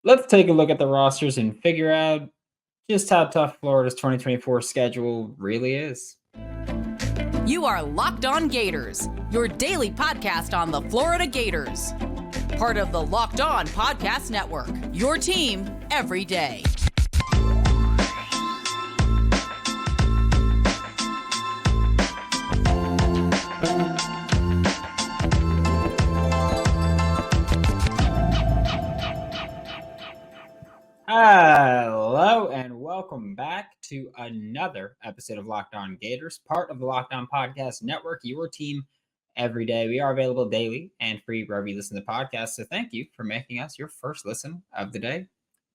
Let's take a look at the rosters and figure out just how tough Florida's 2024 schedule really is. You are Locked On Gators, your daily podcast on the Florida Gators. Part of the Locked On Podcast Network, your team every day. Hello and welcome back to another episode of Locked On Gators, part of the Locked On Podcast Network, your team every day. We are available daily and free wherever you listen to podcasts. So thank you for making us your first listen of the day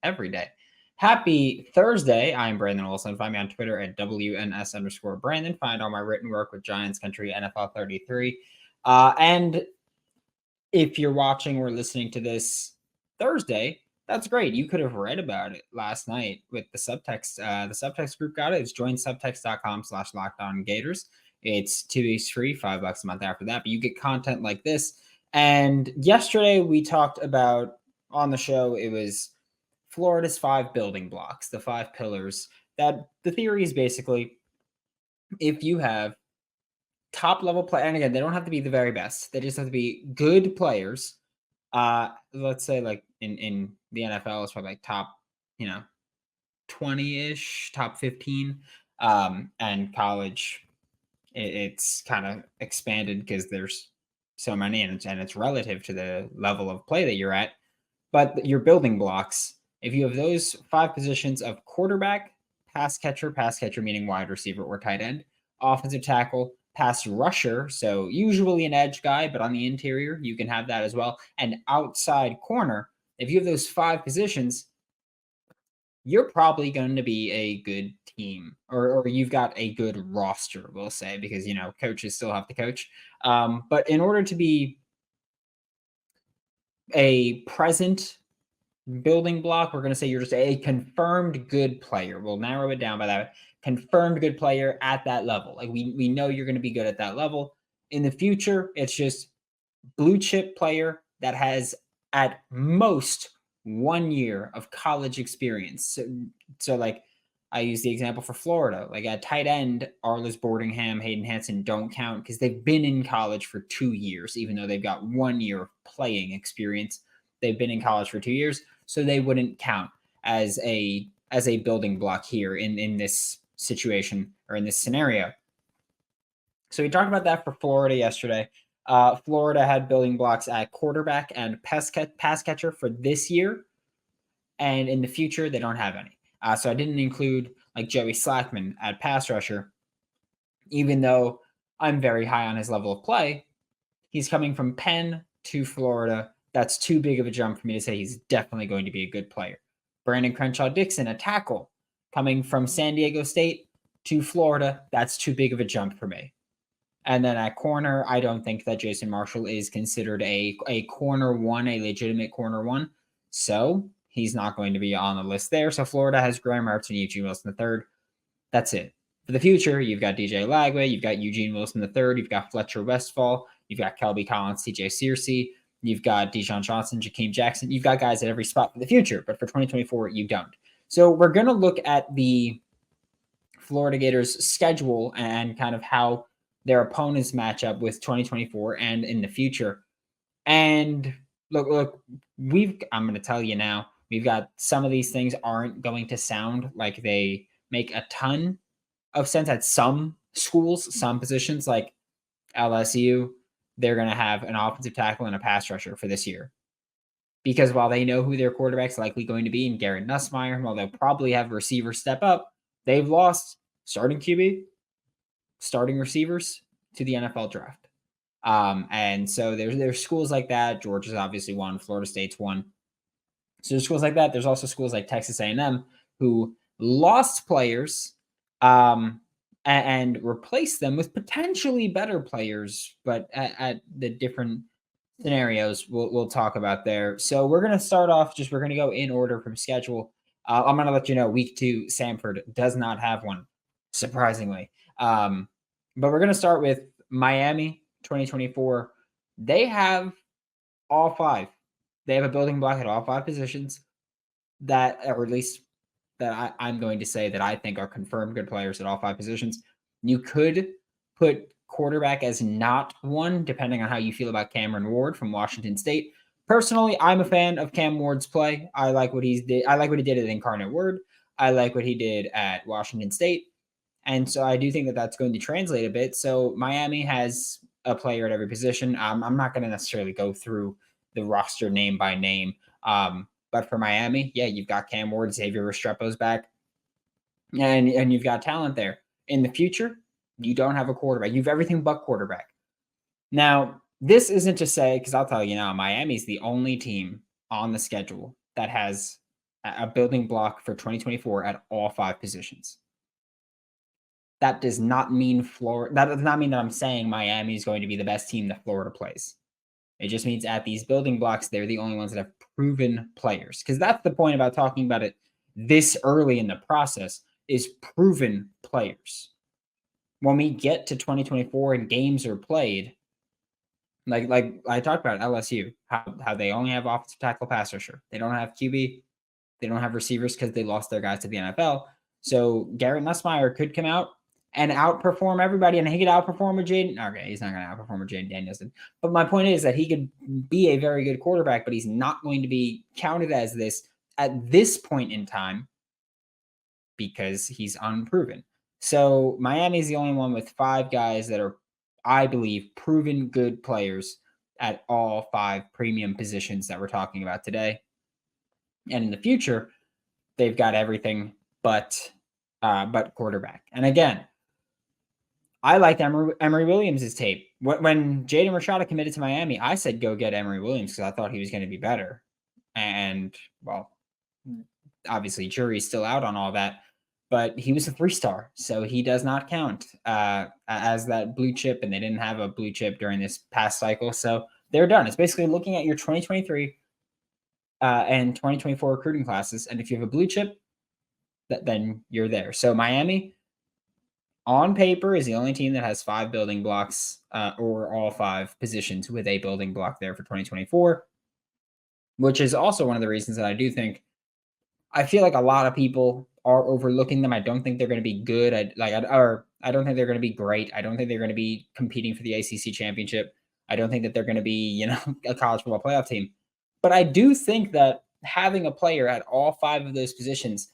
every day. Happy Thursday. I'm Brandon Olsen. Find me on Twitter at WNS_Brandon. Find all my written work with Giants Country NFL 33. And if you're watching or listening to this Thursday, that's great. You could have read about it last night with the subtext. The subtext group got it. It's joinsubtext.com/LockedOnGators. It's 2 weeks free, $5 a month after that. But you get content like this. And yesterday we talked about on the show, it was Florida's 5 building blocks, the 5 pillars. That the theory is basically if you have top level play, and again, they don't have to be the very best. They just have to be good players. Let's say like in the NFL, it's probably like top, 20-ish, top 15. And college, it's kind of expanded because there's so many, and it's relative to the level of play that you're at. But your building blocks, if you have those 5 positions of quarterback, pass catcher meaning wide receiver or tight end, offensive tackle, pass rusher, so usually an edge guy, but on the interior, you can have that as well, and outside corner. If you have those 5 positions, you're probably going to be a good team, or you've got a good roster, we'll say, because, coaches still have to coach. But in order to be a present building block, we're going to say you're just a confirmed good player. We'll narrow it down by that. Confirmed good player at that level. Like we know you're going to be good at that level. In the future, it's just blue chip player that has at most 1 year of college experience. So like I use the example for Florida, like at tight end, Arliss Boardingham, Hayden Hansen don't count because they've been in college for 2 years, even though they've got 1 year of playing experience. They've been in college for 2 years, so they wouldn't count as a building block here in this situation or in this scenario. So we talked about that for Florida yesterday. Florida had building blocks at quarterback and pass catcher for this year, and in the future they don't have any. So I didn't include like Joey Slackman at pass rusher, even though I'm very high on his level of play. He's coming from Penn to Florida. That's too big of a jump for me to say he's definitely going to be a good player. Brandon Crenshaw-Dixon, a tackle, coming from San Diego State to Florida. That's too big of a jump for me. And then at corner, I don't think that Jason Marshall is considered a corner one, a legitimate corner one. So he's not going to be on the list there. So Florida has Graham Mertz and Eugene Wilson III. That's it. For the future, you've got DJ Lagway, you've got Eugene Wilson III, you've got Fletcher Westfall, you've got Kelby Collins, TJ Searcy, you've got Deshaun Johnson, Jakeem Jackson. You've got guys at every spot for the future, but for 2024, you don't. So we're going to look at the Florida Gators schedule and kind of how their opponents match up with 2024 and in the future. And look, I'm going to tell you now, we've got some of these things aren't going to sound like they make a ton of sense at some schools, some positions like LSU. They're going to have an offensive tackle and a pass rusher for this year. Because while they know who their quarterback's likely going to be in Garrett Nussmeier, while they'll probably have receivers step up, they've lost starting QB, starting receivers to the NFL draft. And so there's schools like that. Georgia's obviously one. Florida State's one. So there's schools like that. There's also schools like Texas A&M who lost players and replace them with potentially better players, but at the different scenarios we'll talk about there. So we're going to start off we're going to go in order from schedule. I'm going to let you know week 2, Samford does not have one, surprisingly. But we're going to start with Miami 2024. They have all 5. They have a building block at all 5 positions. that, or at least that I'm going to say that I think are confirmed good players at all 5 positions. You could put quarterback as not one, depending on how you feel about Cameron Ward from Washington State. Personally, I'm a fan of Cam Ward's play. I like what he did. I like what he did at Incarnate Word. I like what he did at Washington State. And so I do think that that's going to translate a bit. So Miami has a player at every position. I'm not going to necessarily go through the roster name by name. But for Miami, yeah, you've got Cam Ward, Xavier Restrepo's back, and you've got talent there. In the future, you don't have a quarterback. You have everything but quarterback. Now, this isn't to say, because I'll tell you now, Miami's the only team on the schedule that has a building block for 2024 at all 5 positions. That does not mean that does not mean that I'm saying Miami is going to be the best team that Florida plays. It just means at these building blocks, they're the only ones that have proven players. Because that's the point about talking about it this early in the process, is proven players. When we get to 2024 and games are played, like I talked about LSU, how they only have offensive tackle, pass rusher. They don't have QB. They don't have receivers because they lost their guys to the NFL. So Garrett Nussmeier could come out and outperform everybody, and he could outperform with Jaden. Okay, he's not going to outperform with Jaden Danielson. But my point is that he could be a very good quarterback, but he's not going to be counted as this at this point in time because he's unproven. So Miami's the only one with 5 guys that are, I believe, proven good players at all 5 premium positions that we're talking about today. And in the future, they've got everything but quarterback. And again, I liked Emory Williams' tape. When Jaden Rashada committed to Miami, I said go get Emory Williams because I thought he was going to be better. And, well, obviously, jury's still out on all that. But he was a 3-star, so he does not count as that blue chip, and they didn't have a blue chip during this past cycle. So they're done. It's basically looking at your 2023 and 2024 recruiting classes. And if you have a blue chip, then you're there. So Miami, on paper, is the only team that has 5 building blocks or all 5 positions with a building block there for 2024, which is also one of the reasons that I do think I feel like a lot of people are overlooking them. I don't think they're going to be good. I don't think they're going to be great. I don't think they're going to be competing for the ACC championship. I don't think that they're going to be, a college football playoff team. But I do think that having a player at all 5 of those positions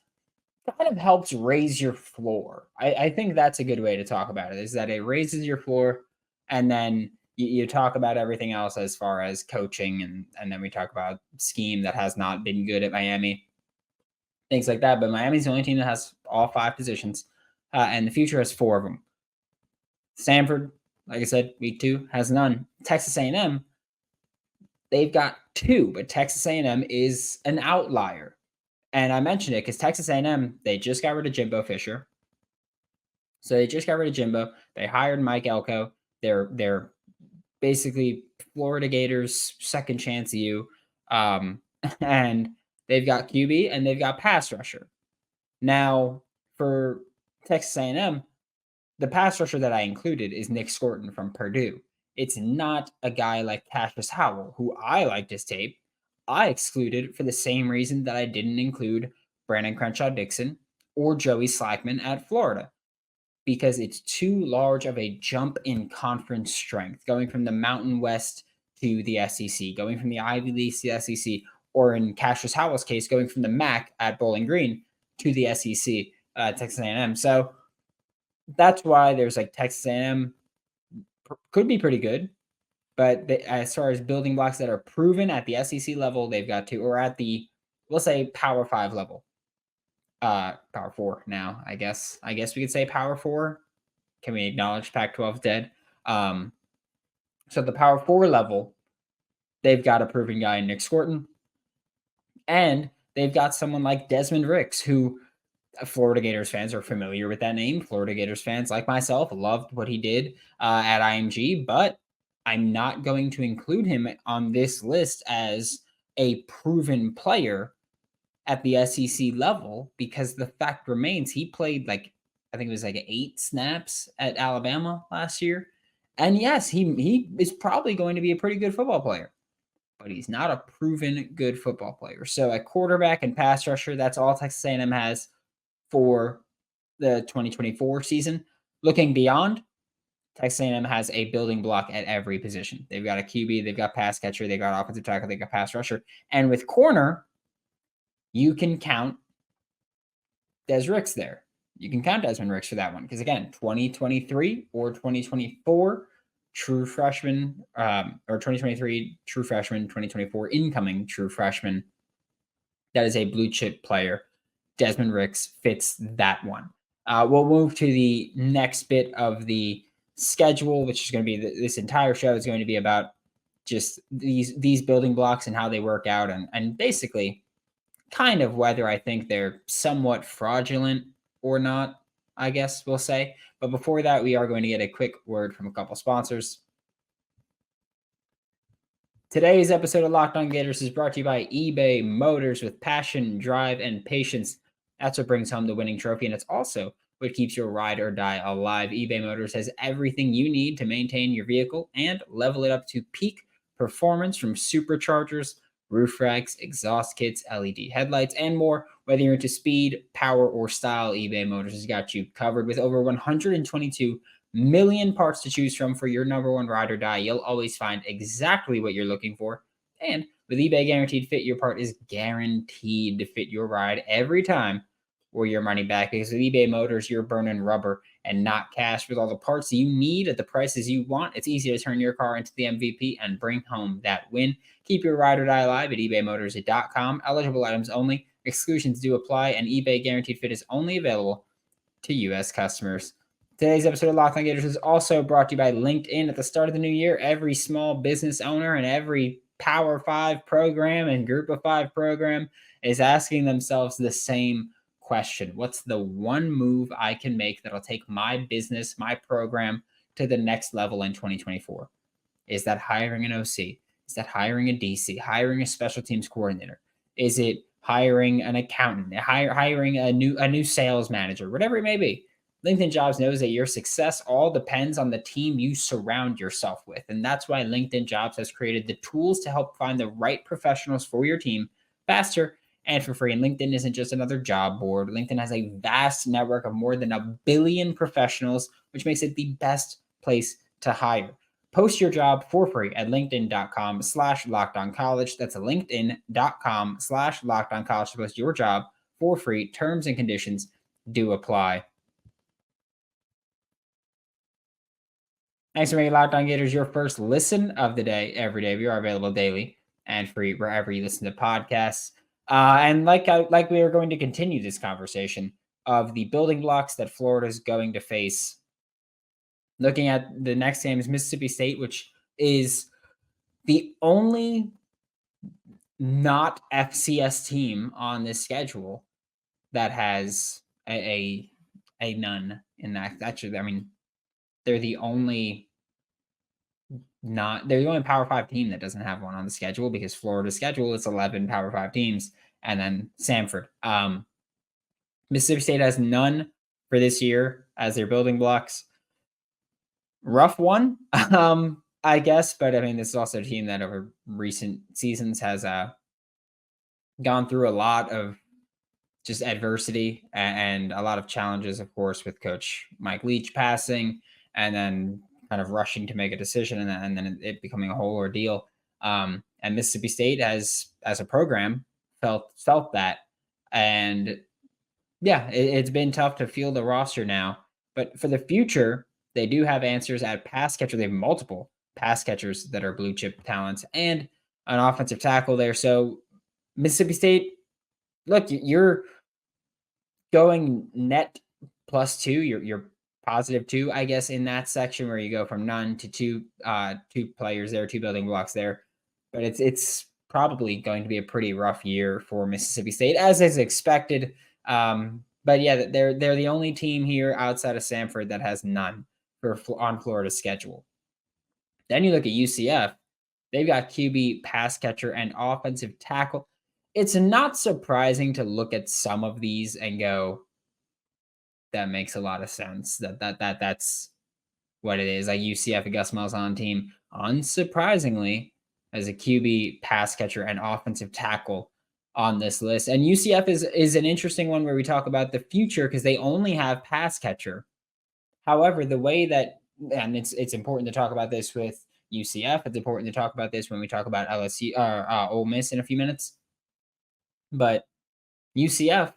kind of helps raise your floor. I think that's a good way to talk about it, is that it raises your floor, and then you talk about everything else as far as coaching, and then we talk about scheme that has not been good at Miami, things like that. But Miami's the only team that has all 5 positions, and the future has 4 of them. Stanford, like I said, week 2 has none. Texas A&M, they've got 2, but Texas A&M is an outlier. And I mentioned it because Texas A&M, they just got rid of Jimbo Fisher. So they just got rid of Jimbo. They hired Mike Elko. They're basically Florida Gators second chance U. And they've got QB and they've got pass rusher. Now, for Texas A&M, the pass rusher that I included is Nick Scorton from Purdue. It's not a guy like Cassius Howell, who I liked his tape. I excluded for the same reason that I didn't include Brandon Crenshaw-Dixon or Joey Slackman at Florida, because it's too large of a jump in conference strength, going from the Mountain West to the SEC, going from the Ivy League to the SEC, or in Cassius Howell's case, going from the MAC at Bowling Green to the SEC, Texas A&M. So that's why there's Texas A&M could be pretty good. But as far as building blocks that are proven at the SEC level, they've got 2, or at the, we'll say, Power 5 level. Power 4 now, I guess. I guess we could say Power 4. Can we acknowledge Pac-12 is dead? So the Power 4 level, they've got a proven guy in Nick Scorton. And they've got someone like Desmond Ricks, who Florida Gators fans are familiar with that name. Florida Gators fans, like myself, loved what he did at IMG, but I'm not going to include him on this list as a proven player at the SEC level, because the fact remains he played I think it was 8 snaps at Alabama last year. And yes, he is probably going to be a pretty good football player. but he's not a proven good football player. So at quarterback and pass rusher, that's all Texas A&M has for the 2024 season. Looking beyond, Texas A&M has a building block at every position. They've got a QB, they've got pass catcher, they've got offensive tackle, they've got pass rusher. And with corner, you can count Des Ricks there. You can count Desmond Ricks for that one. Because again, 2023 or 2024 true freshman, or 2023 true freshman, 2024 incoming true freshman. That is a blue chip player. Desmond Ricks fits that one. We'll move to the next bit of the schedule, which is going to be this entire show is going to be about just these building blocks and how they work out, and basically kind of whether I think they're somewhat fraudulent or not, I guess we'll say. But before that, we are going to get a quick word from a couple sponsors. Today's episode of Locked On Gators is brought to you by eBay Motors. With passion, drive, and patience, that's what brings home the winning trophy, and it's also what keeps your ride or die alive. eBay Motors has everything you need to maintain your vehicle and level it up to peak performance, from superchargers, roof racks, exhaust kits, LED headlights, and more. Whether you're into speed, power, or style, eBay Motors has got you covered. With over 122 million parts to choose from for your number one ride or die, you'll always find exactly what you're looking for. And with eBay Guaranteed Fit, your part is guaranteed to fit your ride every time, or your money back. Because with eBay Motors, you're burning rubber and not cash. With all the parts you need at the prices you want, it's easy to turn your car into the MVP and bring home that win. Keep your ride or die alive at ebaymotors.com. Eligible items only. Exclusions do apply, and eBay Guaranteed Fit is only available to U.S. customers. Today's episode of Locked On Gators is also brought to you by LinkedIn. At the start of the new year, every small business owner and every Power 5 program and Group of 5 program is asking themselves the same question. What's the one move I can make that'll take my business, my program, to the next level in 2024? Is that hiring an OC? Is that hiring a DC? Hiring a special teams coordinator? Is it hiring an accountant? Hiring a new sales manager? Whatever it may be. LinkedIn Jobs knows that your success all depends on the team you surround yourself with. And that's why LinkedIn Jobs has created the tools to help find the right professionals for your team faster and for free. And LinkedIn isn't just another job board. LinkedIn has a vast network of more than 1 billion professionals, which makes it the best place to hire. Post your job for free at linkedin.com/lockedoncollege. That's linkedin.com/lockedoncollege to post your job for free. Terms and conditions do apply. Thanks for making Locked On Gators your first listen of the day every day. We are available daily and free wherever you listen to podcasts. And like we are going to continue this conversation of the building blocks that Florida is going to face. Looking at the next game is Mississippi State, which is the only not FCS team on this schedule that has a none in that. Actually, I mean, they're the only Power 5 team that doesn't have one on the schedule, because Florida's schedule is 11 Power 5 teams and then Samford. Mississippi State has none for this year as their building blocks. Rough one, I guess, but I mean, this is also a team that over recent seasons has gone through a lot of just adversity and a lot of challenges, of course, with Coach Mike Leach passing and then kind of rushing to make a decision and then it becoming a whole ordeal. And Mississippi State has, as a program, felt that. And yeah, it's been tough to field the roster now. But for the future, they do have answers at pass catcher. They have multiple pass catchers that are blue chip talents and an offensive tackle there. So Mississippi State, look, you're going net +2. You're +2, I guess, in that section where you go from none to two players there, 2 building blocks there. But it's probably going to be a pretty rough year for Mississippi State, as is expected. But yeah, they're the only team here outside of Samford that has none on Florida's schedule. Then you look at UCF. They've got QB, pass catcher, and offensive tackle. It's not surprising to look at some of these and go, that makes a lot of sense. That's what it is. Like UCF, a Gus Malzahn team. Unsurprisingly, as a QB, pass catcher, and offensive tackle on this list. And UCF is an interesting one where we talk about the future because they only have pass catcher. However, the way that, and it's important to talk about this with UCF. It's important to talk about this when we talk about LSU or Ole Miss in a few minutes. But UCF,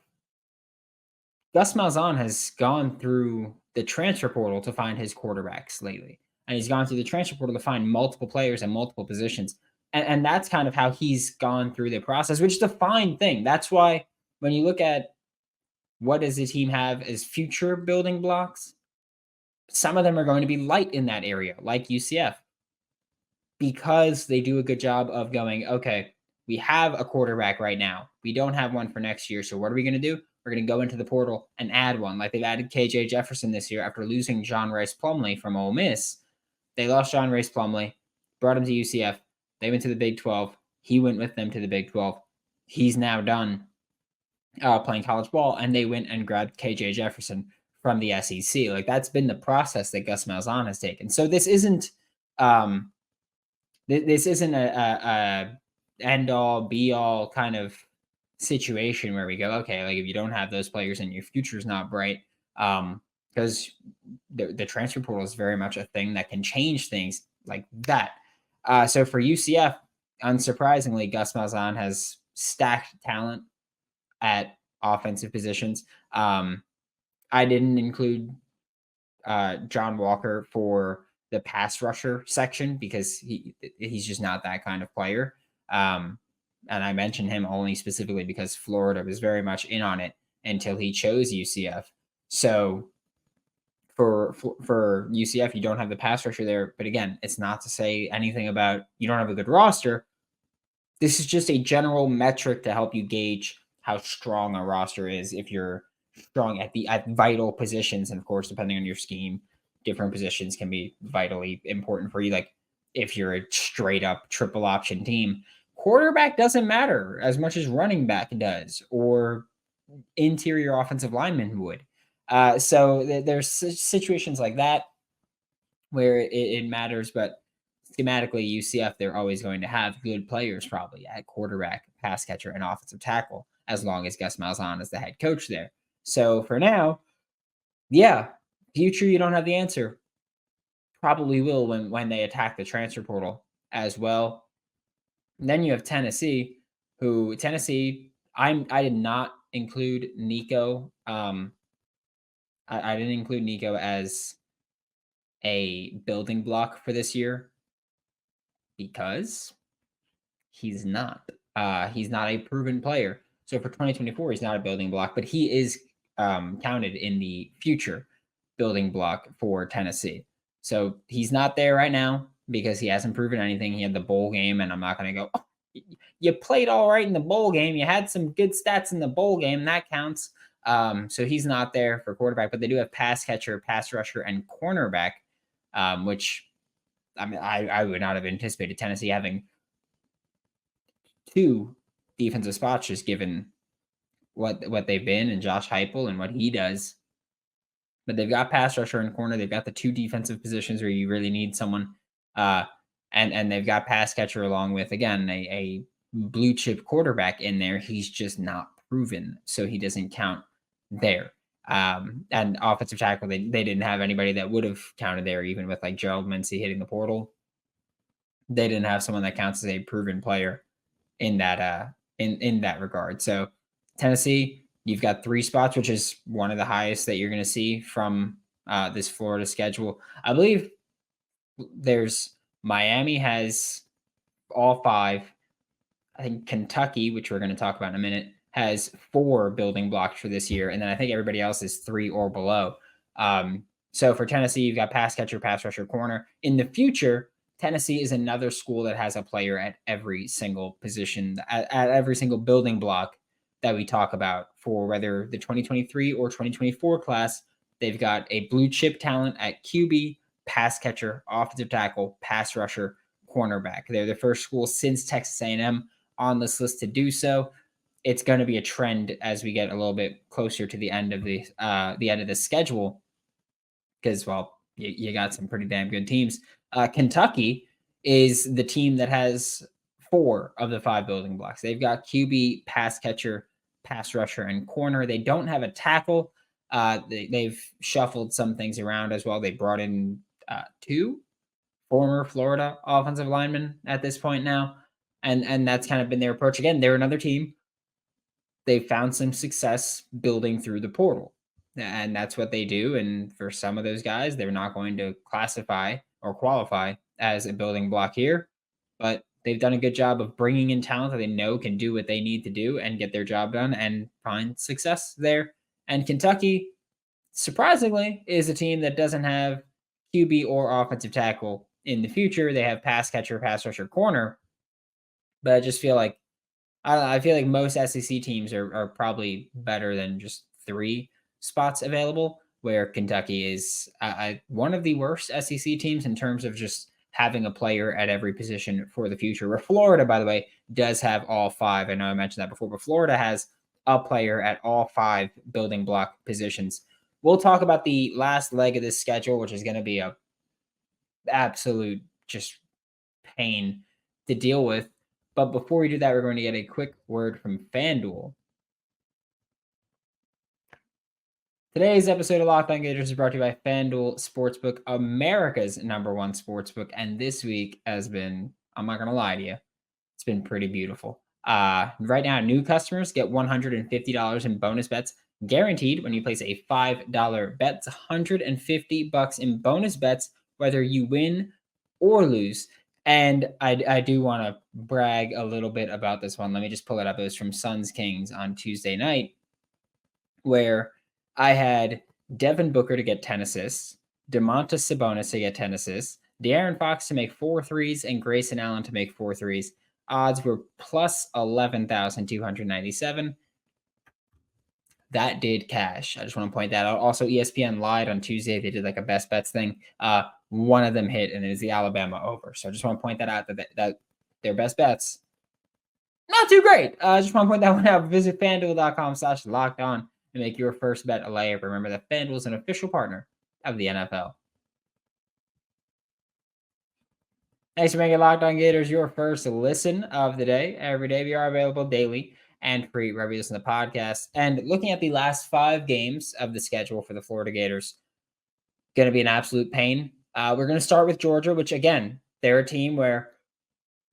Gus Malzahn has gone through the transfer portal to find his quarterbacks lately. And he's gone through the transfer portal to find multiple players in multiple positions. And that's kind of how he's gone through the process, which is a fine thing. That's why when you look at what does the team have as future building blocks, some of them are going to be light in that area, like UCF, because they do a good job of going, okay, we have a quarterback right now. We don't have one for next year. So what are we going to do? We're going to go into the portal and add one. Like they've added KJ Jefferson this year after losing John Rice Plumlee from Ole Miss. They lost John Rice Plumlee, brought him to UCF. They went to the Big 12. He went with them to the Big 12. He's now done playing college ball, and they went and grabbed KJ Jefferson from the SEC. Like that's been the process that Gus Malzahn has taken. So this isn't a end all be all kind of situation where we go, okay, like if you don't have those players and your future's not bright, because the transfer portal is very much a thing that can change things like that. So for UCF, unsurprisingly, Gus Malzahn has stacked talent at offensive positions. I didn't include John Walker for the pass rusher section because he's just not that kind of player. And I mentioned him only specifically because Florida was very much in on it until he chose UCF. So for UCF, you don't have the pass rusher there. But again, it's not to say anything about you don't have a good roster. This is just a general metric to help you gauge how strong a roster is if you're strong at vital positions. And of course, depending on your scheme, different positions can be vitally important for you. Like if you're a straight up triple option team, quarterback doesn't matter as much as running back does or interior offensive lineman would. So there's situations like that where it matters, but schematically, UCF, they're always going to have good players probably at quarterback, pass catcher, and offensive tackle, as long as Gus Malzahn is the head coach there. So for now, yeah, future, you don't have the answer. Probably will when they attack the transfer portal as well. And then you have Tennessee, I did not include Nico. I didn't include Nico as a building block for this year because he's not. He's not a proven player. So for 2024, he's not a building block, but he is counted in the future building block for Tennessee. So he's not there right now because he hasn't proven anything. He had the bowl game, and I'm not going to go, oh, you played all right in the bowl game. You had some good stats in the bowl game. That counts. So he's not there for quarterback, but they do have pass catcher, pass rusher, and cornerback, which I mean, I would not have anticipated Tennessee having two defensive spots, just given what they've been and Josh Heupel and what he does. But they've got pass rusher and corner. They've got the two defensive positions where you really need someone. And they've got pass catcher along with, again, a blue chip quarterback in there. He's just not proven, so he doesn't count there. And offensive tackle, they didn't have anybody that would have counted there, even with like Gerald Mincey hitting the portal. They didn't have someone that counts as a proven player in that in that regard. So Tennessee, you've got 3 spots, which is one of the highest that you're going to see from this Florida schedule. I believe there's Miami has all 5. I think Kentucky, which we're going to talk about in a minute, has 4 building blocks for this year. And then I think everybody else is 3 or below. So for Tennessee, you've got pass catcher, pass rusher, corner. In the future, Tennessee is another school that has a player at every single position, at every single building block that we talk about for whether the 2023 or 2024 class. They've got a blue chip talent at QB, pass catcher, offensive tackle, pass rusher, cornerback. They're the first school since Texas A&M on this list to do so. It's going to be a trend as we get a little bit closer to the end of the schedule, because, well, you got some pretty damn good teams. Kentucky, is the team that has 4 of the 5 building blocks. They've got QB, pass catcher, pass rusher, and corner. They don't have a tackle. They've shuffled some things around as well. They brought in 2 former Florida offensive linemen at this point now, and that's kind of been their approach. Again, they're another team. They found some success building through the portal, and that's what they do. And for some of those guys, they're not going to classify or qualify as a building block here, but they've done a good job of bringing in talent that they know can do what they need to do and get their job done and find success there. And Kentucky, surprisingly, is a team that doesn't have QB or offensive tackle in the future. They have pass catcher, pass rusher, corner, but I just feel like I feel like most SEC teams are probably better than just 3 spots available, where Kentucky is one of the worst SEC teams in terms of just having a player at every position for the future. Where Florida, by the way, does have all 5. I know I mentioned that before, but Florida has a player at all 5 building block positions. We'll talk about the last leg of this schedule, which is going to be a absolute just pain to deal with. But before we do that, we're going to get a quick word from FanDuel. Today's episode of Locked On Gators is brought to you by FanDuel Sportsbook, America's #1 sportsbook. And this week has been, I'm not going to lie to you, it's been pretty beautiful. Right now, new customers get $150 in bonus bets guaranteed when you place a $5 bet. It's $150 in bonus bets, whether you win or lose. And I do want to brag a little bit about this one. Let me just pull it up. It was from Suns Kings on Tuesday night, where I had Devin Booker to get 10 assists, Domantas Sabonis to get 10 assists, De'Aaron Fox to make 4 threes, and Grayson Allen to make 4 threes. Odds were plus 11,297. That did cash. I just want to point that out. Also, ESPN lied on Tuesday. They did like a best bets thing. One of them hit, and it is the Alabama over. So I just want to point that out, that their best bets, not too great. I just want to point that one out. Visit FanDuel.com/lockedon and make your first bet a layup. Remember that FanDuel is an official partner of the NFL. Thanks for making Locked On Gators your first listen of the day. Every day we are available daily and free wherever you listen to podcasts. And looking at the last 5 games of the schedule for the Florida Gators, going to be an absolute pain. We're going to start with Georgia, which, again, they're a team where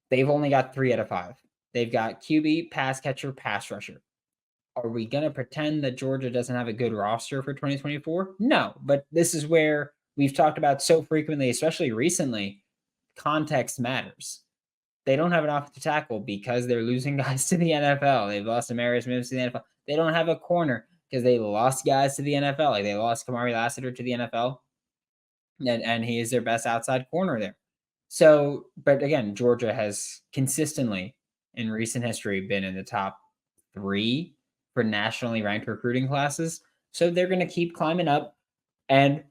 they've only got 3 out of 5. They've got QB, pass catcher, pass rusher. Are we going to pretend that Georgia doesn't have a good roster for 2024? No, but this is where we've talked about so frequently, especially recently, context matters. They don't have an offensive tackle because they're losing guys to the NFL. They've lost Amarius Mims to the NFL. They don't have a corner because they lost guys to the NFL. Like they lost Kamari Lassiter to the NFL, and he is their best outside corner there. So, but again, Georgia has consistently in recent history been in the top 3 for nationally ranked recruiting classes. So they're going to keep climbing up, and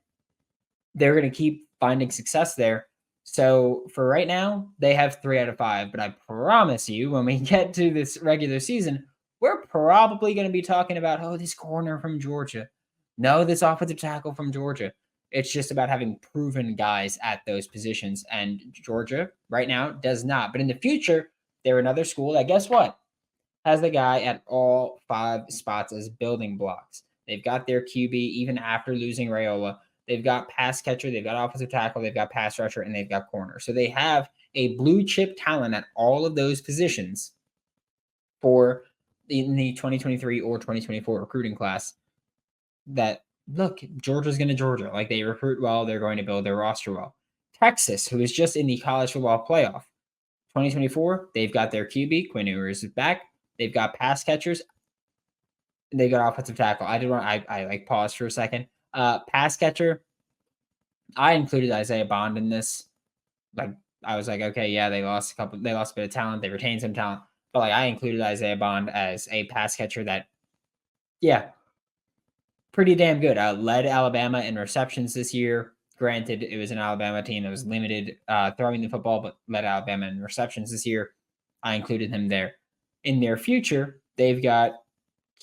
they're going to keep finding success there. So for right now, they have 3 out of 5. But I promise you, when we get to this regular season, we're probably going to be talking about, oh, this corner from Georgia. No, this offensive tackle from Georgia. It's just about having proven guys at those positions. And Georgia right now does not. But in the future, they're another school that, guess what, has the guy at all 5 spots as building blocks. They've got their QB even after losing Raiola. They've got pass catcher, they've got offensive tackle, they've got pass rusher, and they've got corner. So they have a blue chip talent at all of those positions for in the 2023 or 2024 recruiting class. That, look, Georgia's going to Georgia. Like, they recruit well, they're going to build their roster well. Texas, who is just in the college football playoff, 2024, they've got their QB, Quinn Ewers is back. They've got pass catchers. They got offensive tackle. I paused for a second. Pass catcher, I included Isaiah Bond in this. Like, I was like, okay, yeah, they lost a bit of talent, they retained some talent, but like I included Isaiah Bond as a pass catcher that, yeah, pretty damn good. Led Alabama in receptions this year. Granted, it was an Alabama team that was limited throwing the football, but led Alabama in receptions this year. I included him there. In their future, they've got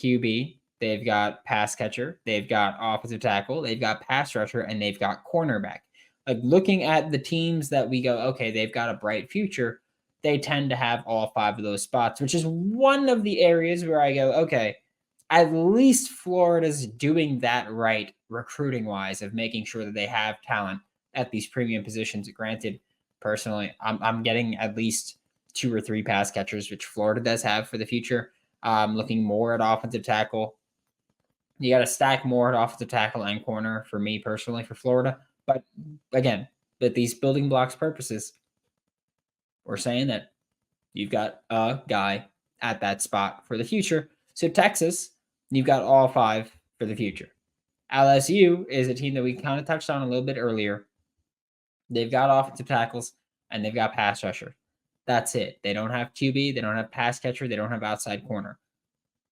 QB, they've got pass catcher, they've got offensive tackle, they've got pass rusher, and they've got cornerback. Like looking at the teams that we go, okay, they've got a bright future, they tend to have all 5 of those spots, which is one of the areas where I go, okay, at least Florida's doing that right recruiting wise of making sure that they have talent at these premium positions. Granted, personally, I'm getting at least 2 or 3 pass catchers, which Florida does have for the future. Looking more at offensive tackle. You got to stack more at offensive tackle and corner for me personally for Florida. But again, with these building blocks purposes, we're saying that you've got a guy at that spot for the future. So Texas, you've got all 5 for the future. LSU is a team that we kind of touched on a little bit earlier. They've got offensive tackles and they've got pass rusher. That's it. They don't have QB, they don't have pass catcher, they don't have outside corner.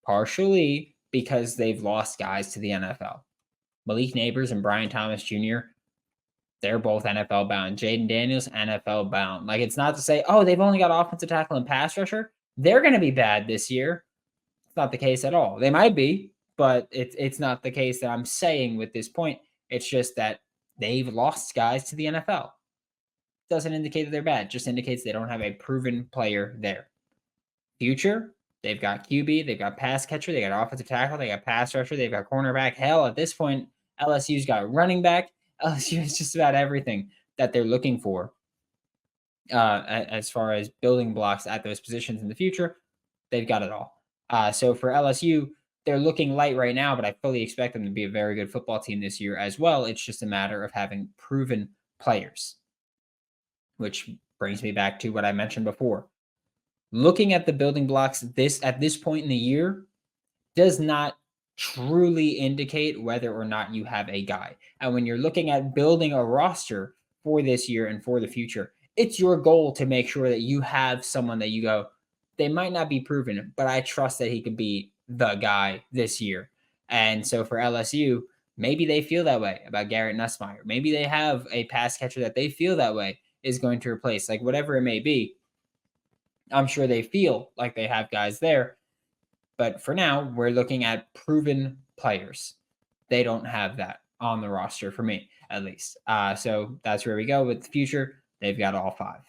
Partially because they've lost guys to the NFL. Malik Neighbors and Brian Thomas Jr., they're both NFL bound. Jaden Daniels, NFL bound. Like, it's not to say, oh, they've only got offensive tackle and pass rusher. They're going to be bad this year. It's not the case at all. They might be, but it's not the case that I'm saying with this point. It's just that they've lost guys to the NFL. Doesn't indicate that they're bad. Just indicates they don't have a proven player there. Future, they've got QB, they've got pass catcher, they got offensive tackle, they got pass rusher, they've got cornerback. Hell, at this point, LSU's got running back. LSU is just about everything that they're looking for as far as building blocks at those positions in the future. They've got it all. So for LSU, they're looking light right now, but I fully expect them to be a very good football team this year as well. It's just a matter of having proven players, which brings me back to what I mentioned before. Looking at the building blocks at this point in the year does not truly indicate whether or not you have a guy. And when you're looking at building a roster for this year and for the future, it's your goal to make sure that you have someone that you go, they might not be proven, but I trust that he could be the guy this year. And so for LSU, maybe they feel that way about Garrett Nussmeier. Maybe they have a pass catcher that they feel that way is going to replace, like whatever it may be. I'm sure they feel like they have guys there. But for now, we're looking at proven players. They don't have that on the roster for me, at least. So that's where we go with the future. They've got all 5.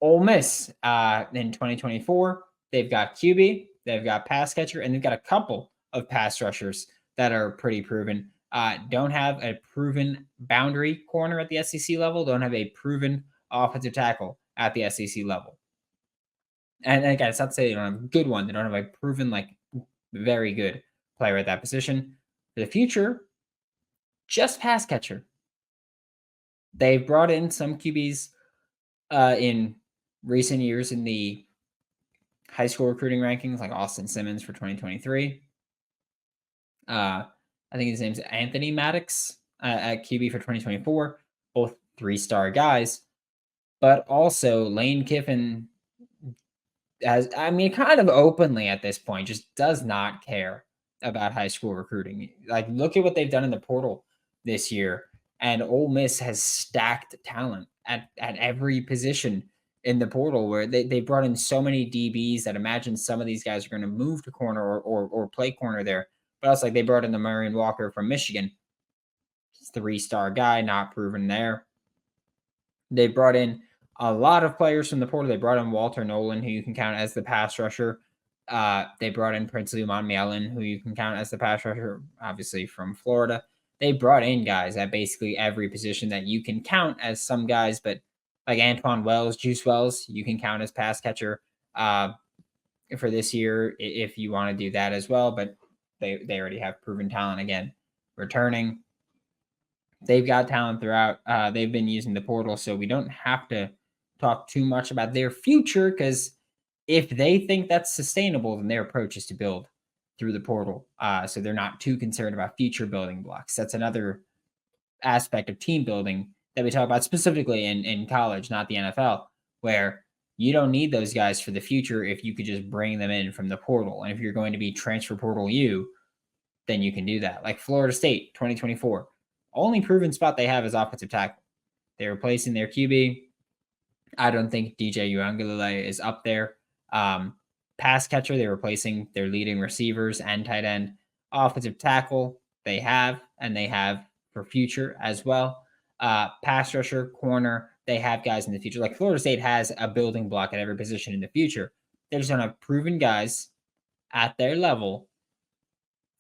Ole Miss in 2024, they've got QB, they've got pass catcher, and they've got a couple of pass rushers that are pretty proven. Don't have a proven boundary corner at the SEC level. Don't have a proven offensive tackle at the SEC level. And again, it's not to say they don't have a good one. They don't have a proven, like, very good player at that position. For the future, just pass catcher. They've brought in some QBs in recent years in the high school recruiting rankings, like Austin Simmons for 2023. I think his name's Anthony Maddox at QB for 2024. Both 3-star guys. But also Lane Kiffin, kind of openly at this point, just does not care about high school recruiting. Like, look at what they've done in the portal this year. And Ole Miss has stacked talent at every position in the portal, where they brought in so many DBs that imagine some of these guys are going to move to corner or play corner there. But also, like, they brought in the Marion Walker from Michigan. He's a 3-star guy, not proven there. They brought in a lot of players from the portal. They brought in Walter Nolan, who you can count as the pass rusher. They brought in Prince Luman Mellon, who you can count as the pass rusher, obviously from Florida. They brought in guys at basically every position that you can count as some guys, but like Antoine Wells, Juice Wells, you can count as pass catcher for this year if you want to do that as well. But they already have proven talent again returning. They've got talent throughout. They've been using the portal, so we don't have to talk too much about their future, because if they think that's sustainable, then their approach is to build through the portal. So they're not too concerned about future building blocks. That's another aspect of team building that we talk about specifically in college, not the NFL, where you don't need those guys for the future if you could just bring them in from the portal. And if you're going to be transfer portal then you can do that. Like Florida State, 2024. Only proven spot they have is offensive tackle. They're replacing their QB. I don't think DJ Uiagalelei is up there. Pass catcher, they're replacing their leading receivers and tight end. Offensive tackle, they have, and they have for future as well. pass rusher, corner. They have guys in the future. Like Florida State has a building block at every position in the future. They just don't have proven guys at their level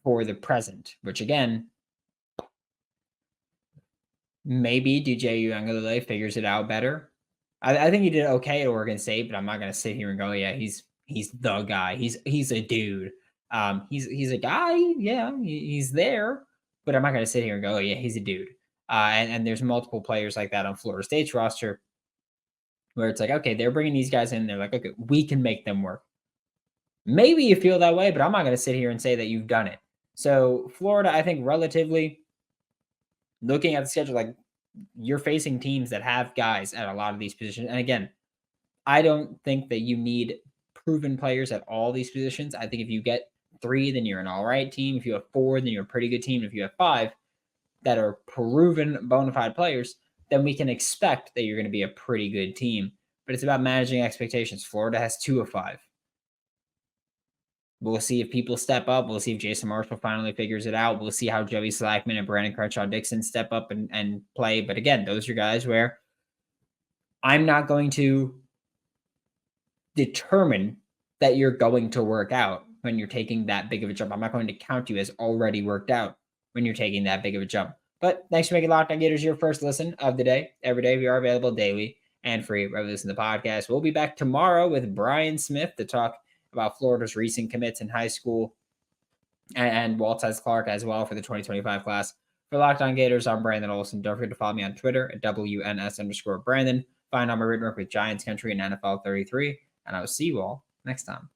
for the present, which again, maybe DJ Uiagalelei figures it out better. I think he did okay at Oregon State, but I'm not gonna sit here and go, yeah, he's the guy. He's a dude. He's a guy. Yeah, he's there, but I'm not gonna sit here and go, oh, yeah, he's a dude. And there's multiple players like that on Florida State's roster where it's like, okay, they're bringing these guys in. They're like, okay, we can make them work. Maybe you feel that way, but I'm not going to sit here and say that you've done it. So Florida, I think relatively looking at the schedule, like you're facing teams that have guys at a lot of these positions. And again, I don't think that you need proven players at all these positions. I think if you get 3, then you're an all right team. If you have 4, then you're a pretty good team. If you have 5 that are proven bona fide players, then we can expect that you're going to be a pretty good team. But it's about managing expectations. Florida has 2 of 5. We'll see if people step up. We'll see if Jason Marshall finally figures it out. We'll see how Joey Slackman and Brandon Crenshaw-Dixon step up and play. But again, those are guys where I'm not going to determine that you're going to work out when you're taking that big of a jump. I'm not going to count you as already worked out when you're taking that big of a jump. But thanks for making Locked On Gators your first listen of the day. Every day we are available daily and free wherever you listen to the podcast. We'll be back tomorrow with Brian Smith to talk about Florida's recent commits in high school and Waltz Clark as well for the 2025 class. For Locked On Gators, I'm Brandon Olsen. Don't forget to follow me on Twitter at WNS_Brandon. Find out my written work with Giants Country and NFL 33. And I will see you all next time.